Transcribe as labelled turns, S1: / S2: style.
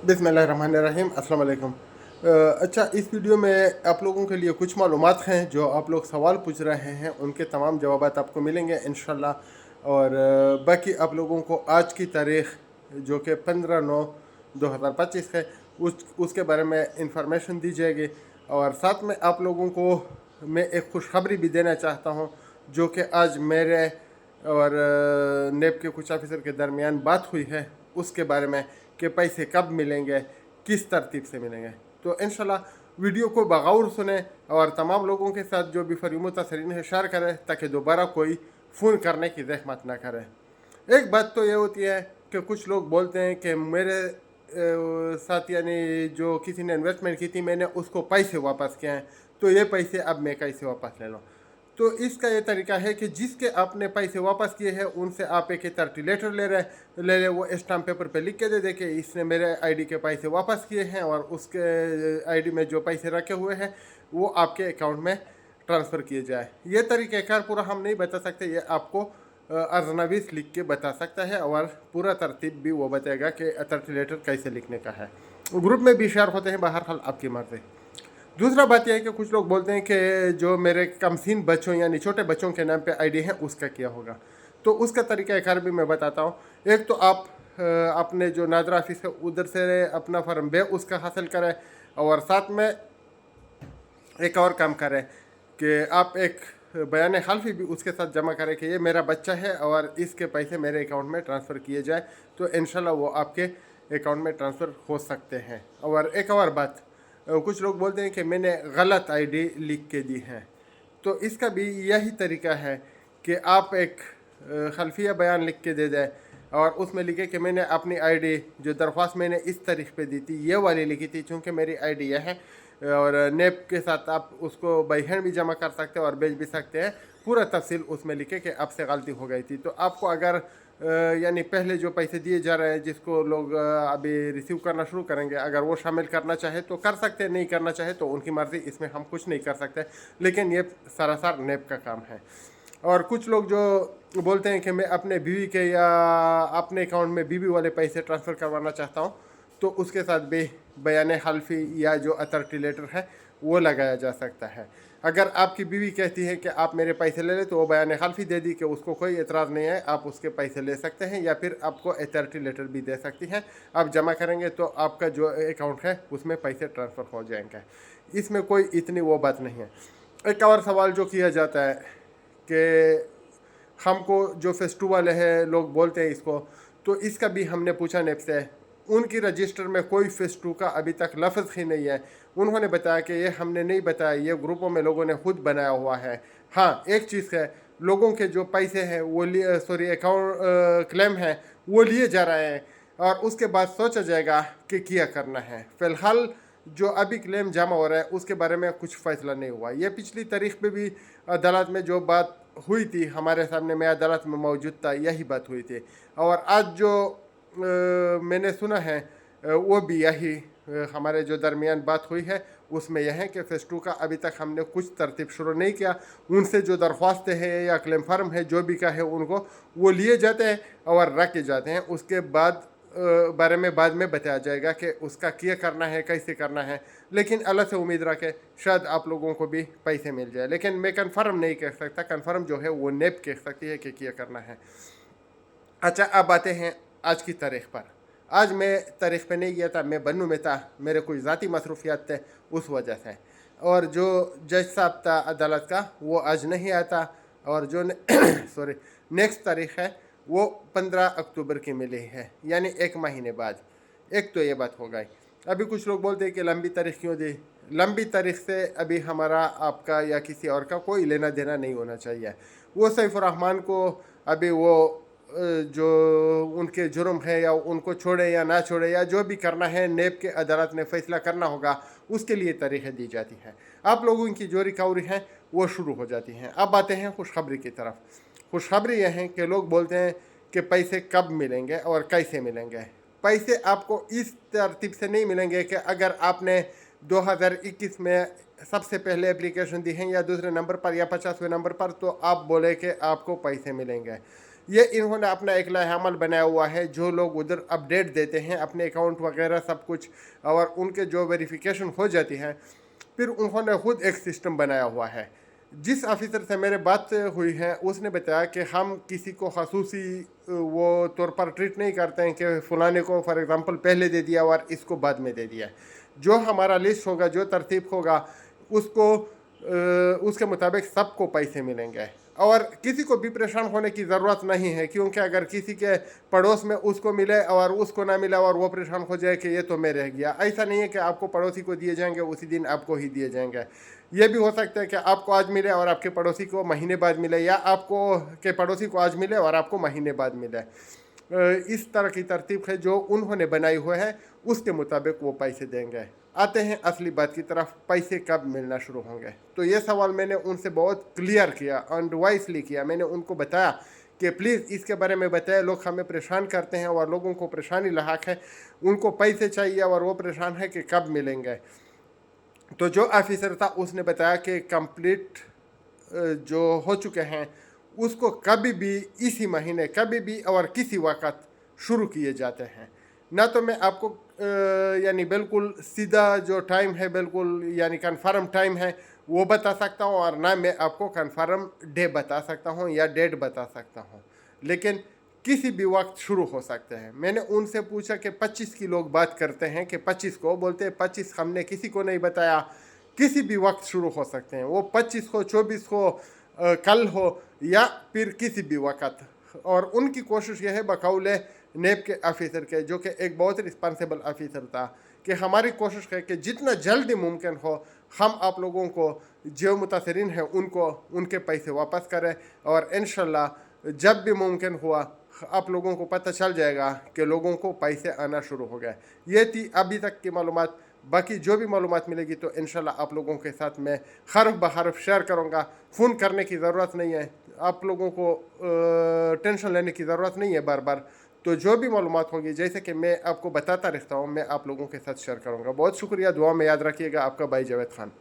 S1: बिस्मिल्लाहिर्रहमानिर्रहीम अस्सलाम वालेकुम। अच्छा, इस वीडियो में आप लोगों के लिए कुछ मालूमात हैं जो आप लोग सवाल पूछ रहे हैं, उनके तमाम जवाबात आपको मिलेंगे इंशाल्लाह। और बाकी आप लोगों को आज की तारीख़ जो कि 15/9/2025 है उसके बारे में इंफॉर्मेशन दी जाएगी। और साथ में आप लोगों को मैं एक खुशखबरी भी देना चाहता हूँ, जो कि आज मेरे और नेब के कुछ ऑफिसर के दरमियान बात हुई है उसके बारे में कि पैसे कब मिलेंगे, किस तरतीब से मिलेंगे। तो इंशाल्लाह वीडियो को बगौर सुने और तमाम लोगों के साथ जो भी फरी मुतासरीन है शेयर करें, ताकि दोबारा कोई फ़ोन करने की ज़हमत ना करे। एक बात तो ये होती है कि कुछ लोग बोलते हैं कि मेरे साथ यानी जो किसी ने इन्वेस्टमेंट की थी मैंने उसको पैसे वापस किए हैं, तो ये पैसे अब मैं कैसे वापस ले लूँ। तो इसका ये तरीका है कि जिसके आपने पैसे वापस किए हैं उनसे आप एक अथॉरिटी लेटर ले रहे वो स्टाम्प पेपर पे लिख के दे दे कि इसने मेरे आईडी के पैसे वापस किए हैं, और उसके आईडी में जो पैसे रखे हुए हैं वो आपके अकाउंट में ट्रांसफ़र किए जाए। ये तरीक़ाकार पूरा हम नहीं बता सकते, ये आपको अजनबीस लिख के बता सकता है, और पूरा तरतीब भी वो बताएगा कि अथॉरिटी लेटर कैसे लिखने का है। ग्रुप में भी शेयर होते हैं, बहरहाल आपकी मर्ज़ी। दूसरा बात यह है कि कुछ लोग बोलते हैं कि जो मेरे कमसीन बच्चों यानी छोटे बच्चों के नाम पे आईडी है उसका क्या होगा। तो उसका तरीका कार भी मैं बताता हूँ। एक तो आप अपने जो नादरा ऑफिस है उधर से अपना फॉर्म बे उसका हासिल करें, और साथ में एक और काम करें कि आप एक बयान हल्फी भी उसके साथ जमा करें कि ये मेरा बच्चा है और इसके पैसे मेरे अकाउंट में ट्रांसफ़र किए जाए, तो इंशाल्लाह वो आपके अकाउंट में ट्रांसफ़र हो सकते हैं। और एक और बात, कुछ लोग बोलते हैं कि मैंने गलत आईडी लिख के दी है, तो इसका भी यही तरीका है कि आप एक खल्फिया बयान लिख के दे दें और उसमें लिखे कि मैंने अपनी आईडी जो दरख्वास्त मैंने इस तारीख पे दी थी ये वाली लिखी थी, चूँकि मेरी आईडी यह है। और नेप के साथ आप उसको बाई हैंड भी जमा कर सकते हैं और भेज भी सकते हैं। पूरा तफसील उसमें लिखे कि आपसे गलती हो गई थी। तो आपको अगर यानी पहले जो पैसे दिए जा रहे हैं जिसको लोग अभी रिसीव करना शुरू करेंगे, अगर वो शामिल करना चाहे तो कर सकते हैं, नहीं करना चाहे तो उनकी मर्ज़ी, इसमें हम कुछ नहीं कर सकते। लेकिन ये सरासर नेप का काम है। और कुछ लोग जो बोलते हैं कि मैं अपने बीवी के या अपने अकाउंट में बीवी वाले पैसे ट्रांसफ़र करवाना चाहता हूँ, तो उसके साथ भी बयान हल्फी या जो अथॉरिटी लेटर है वो लगाया जा सकता है। अगर आपकी बीवी कहती है कि आप मेरे पैसे ले लें, तो वो बयान हल्फी दे दी कि उसको कोई एतराज़ नहीं है, आप उसके पैसे ले सकते हैं, या फिर आपको अथॉरिटी लेटर भी दे सकती हैं। आप जमा करेंगे तो आपका जो अकाउंट है उसमें पैसे ट्रांसफ़र हो जाएंगे। इसमें कोई इतनी वो बात नहीं है। एक और सवाल जो किया जाता है कि हमको जो फेस्टू वाले हैं लोग बोलते हैं इसको, तो इसका भी हमने पूछा नेप से। उनकी रजिस्टर में कोई फेस्टू का अभी तक लफ्ज़ ही नहीं है। उन्होंने बताया कि ये हमने नहीं बताया, ये ग्रुपों में लोगों ने खुद बनाया हुआ है। हाँ, एक चीज़ है, लोगों के जो पैसे हैं वो अकाउंट क्लेम है वो लिए जा रहे हैं, और उसके बाद सोचा जाएगा कि क्या करना है। फ़िलहाल जो अभी क्लेम जमा हो रहा है उसके बारे में कुछ फ़ैसला नहीं हुआ। ये पिछली तारीख पे भी अदालत में जो बात हुई थी हमारे सामने, मैं अदालत में मौजूद था, यही बात हुई थी। और आज जो मैंने सुना है वो भी यही हमारे जो दरमियान बात हुई है उसमें यह है कि फेस्टू का अभी तक हमने कुछ तरतीब शुरू नहीं किया। उनसे जो दरख्वास्तें हैं या क्लेम फार्म है जो भी का है उनको वो लिए जाते हैं और रखे जाते हैं। उसके बाद बारे में बाद में बताया जाएगा कि उसका क्या करना है, कैसे करना है। लेकिन अल्लाह से उम्मीद रखे शायद आप लोगों को भी पैसे मिल जाए, लेकिन मैं कन्फर्म नहीं कह सकता। कन्फर्म जो है वो नेप कह सकती है कि क्या करना है। अच्छा, अब आते हैं आज की तारीख पर। आज मैं तारीख पे नहीं गया था, मैं बन्नू में था, मेरे कुछ ज़ाती मसरूफियात थे उस वजह से। और जो जज साहब था अदालत का वो आज नहीं आता, और जो सॉरी नेक्स्ट तारीख है वो 15 अक्टूबर की मिली है, यानी एक महीने बाद। एक तो ये बात हो गई। अभी कुछ लोग बोलते हैं कि लंबी तारीख क्यों दी। लंबी तारीख से अभी हमारा आपका या किसी और का कोई लेना देना नहीं होना चाहिए। वो सैफुर रहमान को अभी वो जो उनके जुर्म है या उनको छोड़े या ना छोड़े या जो भी करना है नेब के अदालत ने फैसला करना होगा, उसके लिए तारीखें दी जाती हैं। आप लोगों की जो रिकवरी हैं वो शुरू हो जाती हैं। अब आते हैं खुशखबरी की तरफ। खुशखबरी यह है कि लोग बोलते हैं कि पैसे कब मिलेंगे और कैसे मिलेंगे। पैसे आपको इस तरतीब से नहीं मिलेंगे कि अगर आपने 2021 में सबसे पहले एप्लीकेशन दी है या दूसरे नंबर पर या 50वें नंबर पर, तो आप बोले कि आपको पैसे मिलेंगे। ये इन्होंने अपना एक लाहेअमल बनाया हुआ है, जो लोग उधर अपडेट देते हैं अपने अकाउंट वगैरह सब कुछ, और उनके जो वेरिफिकेशन हो जाती है, फिर उन्होंने खुद एक सिस्टम बनाया हुआ है। जिस ऑफिसर से मेरे बात हुई है उसने बताया कि हम किसी को खसूसी वो तौर पर ट्रीट नहीं करते हैं कि फ़लाने को फॉर एग्ज़ाम्पल पहले दे दिया और इसको बाद में दे दिया। जो हमारा लिस्ट होगा, जो तरतीब होगा, उसको उसके मुताबिक सबको पैसे मिलेंगे, और किसी को भी परेशान होने की ज़रूरत नहीं है, क्योंकि अगर किसी के पड़ोस में उसको मिले और उसको ना मिला और वो परेशान हो जाए कि ये तो मैं रह गया, ऐसा नहीं है कि आपको पड़ोसी को दिए जाएंगे उसी दिन आपको ही दिए जाएंगे। ये भी हो सकता है कि आपको आज मिले और आपके पड़ोसी को महीने बाद मिले, या आपको के पड़ोसी को आज मिले और आपको महीने बाद मिले। इस तरह की तरतीब है जो उन्होंने बनाई हुई है, उसके मुताबिक वो पैसे देंगे। आते हैं असली बात की तरफ, पैसे कब मिलना शुरू होंगे। तो ये सवाल मैंने उनसे बहुत क्लियर किया एंड वाइसली किया। मैंने उनको बताया कि प्लीज़ इसके बारे में बताएं, लोग हमें परेशान करते हैं और लोगों को परेशानी लायक है, उनको पैसे चाहिए और वो परेशान है कि कब मिलेंगे। तो जो ऑफिसर था उसने बताया कि कंप्लीट जो हो चुके हैं उसको कभी भी इसी महीने कभी भी और किसी वक्त शुरू किए जाते हैं। ना तो मैं आपको यानी बिल्कुल सीधा जो टाइम है बिल्कुल यानी कन्फर्म टाइम है वो बता सकता हूँ, और ना मैं आपको कन्फर्म डे बता सकता हूँ या डेट बता सकता हूँ, लेकिन किसी भी वक्त शुरू हो सकते हैं। मैंने उनसे पूछा कि 25 की लोग बात करते हैं कि 25 को, बोलते हैं 25 हमने किसी को नहीं बताया, किसी भी वक्त शुरू हो सकते हैं, वो 25 हो, 24 हो, कल हो, या फिर किसी भी वक्त। और उनकी कोशिश यह है बकौले नेब के ऑफिसर के, जो कि एक बहुत रिस्पॉन्सिबल ऑफिसर था, कि हमारी कोशिश है कि जितना जल्दी मुमकिन हो हम आप लोगों को जो मुतासरीन हैं उनको उनके पैसे वापस करें, और इंशाल्लाह जब भी मुमकिन हुआ आप लोगों को पता चल जाएगा कि लोगों को पैसे आना शुरू हो गए। ये थी अभी तक की मालूमात। बाकी जो भी मालूमात मिलेगी तो इंशाल्लाह आप लोगों के साथ मैं हरफ बहरफ शेयर करूँगा। फ़ोन करने की ज़रूरत नहीं है, आप लोगों को टेंशन लेने की ज़रूरत नहीं है बार बार। तो जो भी मालूमात होगी जैसे कि मैं आपको बताता रहता हूँ, मैं आप लोगों के साथ शेयर करूँगा। बहुत शुक्रिया, दुआ में याद रखिएगा। आपका भाई जावेद खान।